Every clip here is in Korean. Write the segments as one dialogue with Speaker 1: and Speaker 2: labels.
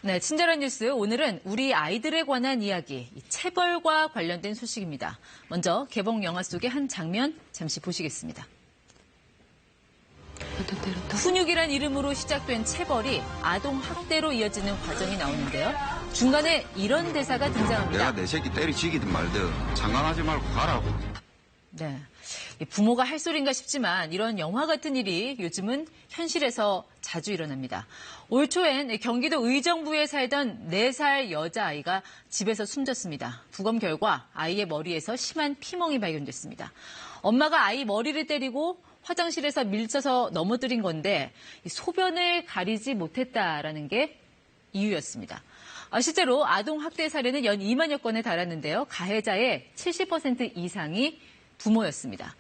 Speaker 1: 네, 친절한 뉴스. 오늘은 우리 아이들에 관한 이야기, 체벌과 관련된 소식입니다. 먼저 개봉 영화 속의 한 장면 잠시 보시겠습니다. 훈육이란 이름으로 시작된 체벌이 아동 학대로 이어지는 과정이 나오는데요. 중간에 이런 대사가 등장합니다.
Speaker 2: 내가 내 새끼 때리치기든 말든 상관하지 말고 가라고.
Speaker 1: 네, 부모가 할 소린가 싶지만 이런 영화 같은 일이 요즘은 현실에서 자주 일어납니다. 올 초엔 경기도 의정부에 살던 4살 여자아이가 집에서 숨졌습니다. 부검 결과 아이의 머리에서 심한 피멍이 발견됐습니다. 엄마가 아이 머리를 때리고 화장실에서 밀쳐서 넘어뜨린 건데 소변을 가리지 못했다라는 게 이유였습니다. 실제로 아동학대 사례는 연 2만여 건에 달았는데요. 가해자의 70% 이상이 부모였습니다.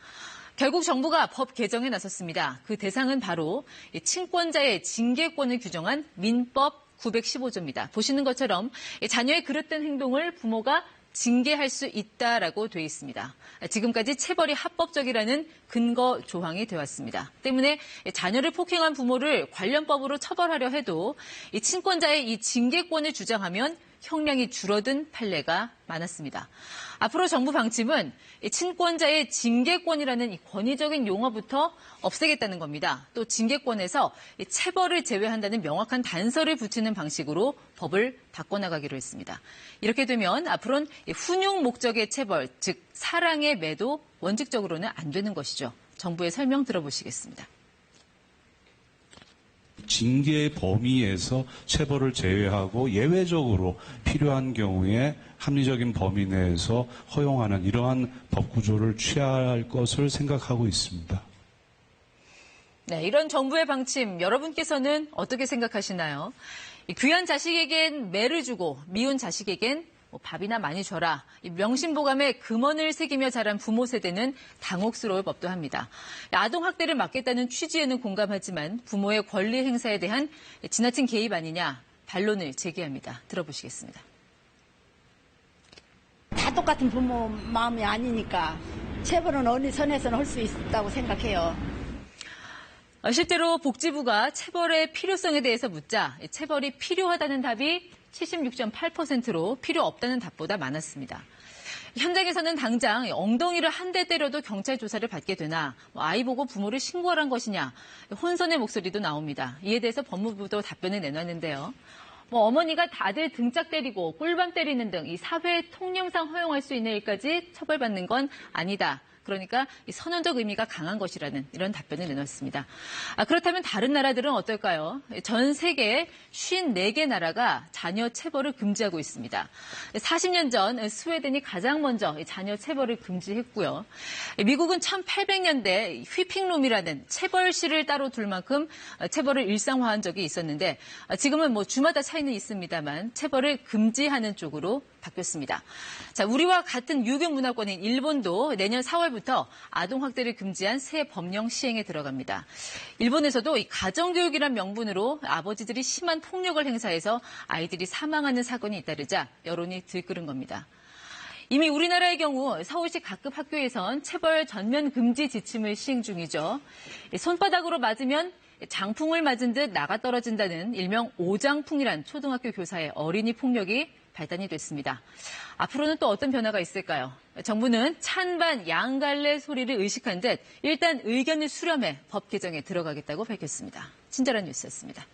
Speaker 1: 결국 정부가 법 개정에 나섰습니다. 그 대상은 바로 친권자의 징계권을 규정한 민법 915조입니다. 보시는 것처럼 자녀의 그릇된 행동을 부모가 징계할 수 있다라고 되어 있습니다. 지금까지 체벌이 합법적이라는 근거 조항이 되었습니다. 때문에 자녀를 폭행한 부모를 관련법으로 처벌하려 해도 이 친권자의 이 징계권을 주장하면 형량이 줄어든 판례가 많았습니다. 앞으로 정부 방침은 친권자의 징계권이라는 이 권위적인 용어부터 없애겠다는 겁니다. 또 징계권에서 체벌을 제외한다는 명확한 단서를 붙이는 방식으로 법을 바꿔나가기로 했습니다. 이렇게 되면 앞으로는 훈육 목적의 체벌, 즉 사랑의 매도 원칙적으로는 안 되는 것이죠. 정부의 설명 들어보시겠습니다.
Speaker 3: 징계의 범위에서 체벌을 제외하고 예외적으로 필요한 경우에 합리적인 범위 내에서 허용하는 이러한 법 구조를 취할 것을 생각하고 있습니다.
Speaker 1: 네, 이런 정부의 방침 여러분께서는 어떻게 생각하시나요? 귀한 자식에겐 매를 주고 미운 자식에겐 밥이나 많이 줘라. 명심보감에 금원을 새기며 자란 부모 세대는 당혹스러울 법도 합니다. 아동학대를 막겠다는 취지에는 공감하지만 부모의 권리 행사에 대한 지나친 개입 아니냐 반론을 제기합니다. 들어보시겠습니다.
Speaker 4: 다 똑같은 부모 마음이 아니니까 체벌은 어느 선에서는 할 수 있다고 생각해요.
Speaker 1: 실제로 복지부가 체벌의 필요성에 대해서 묻자 체벌이 필요하다는 답이 76.8%로 필요 없다는 답보다 많았습니다. 현장에서는 당장 엉덩이를 한 대 때려도 경찰 조사를 받게 되나 아이 보고 부모를 신고하란 것이냐 혼선의 목소리도 나옵니다. 이에 대해서 법무부도 답변을 내놨는데요. 어머니가 다들 등짝 때리고 꿀밤 때리는 등 이 사회 통념상 허용할 수 있는 일까지 처벌받는 건 아니다. 그러니까 이 선언적 의미가 강한 것이라는 이런 답변을 내놨습니다. 그렇다면 다른 나라들은 어떨까요? 전 세계 54개 나라가 자녀 체벌을 금지하고 있습니다. 40년 전 스웨덴이 가장 먼저 자녀 체벌을 금지했고요. 미국은 1800년대 휘핑룸이라는 체벌실을 따로 둘 만큼 체벌을 일상화한 적이 있었는데 지금은 주마다 차이는 있습니다만 체벌을 금지하는 쪽으로 바뀌었습니다. 자, 우리와 같은 유교 문화권인 일본도 내년 4월부터 아동학대를 금지한 새 법령 시행에 들어갑니다. 일본에서도 이 가정교육이란 명분으로 아버지들이 심한 폭력을 행사해서 아이들이 사망하는 사건이 잇따르자 여론이 들끓은 겁니다. 이미 우리나라의 경우 서울시 각급 학교에선 체벌 전면 금지 지침을 시행 중이죠. 손바닥으로 맞으면 장풍을 맞은 듯 나가 떨어진다는 일명 오장풍이란 초등학교 교사의 어린이 폭력이 발단이 됐습니다. 앞으로는 또 어떤 변화가 있을까요? 정부는 찬반 양갈래 소리를 의식한 듯 일단 의견을 수렴해 법 개정에 들어가겠다고 밝혔습니다. 친절한 뉴스였습니다.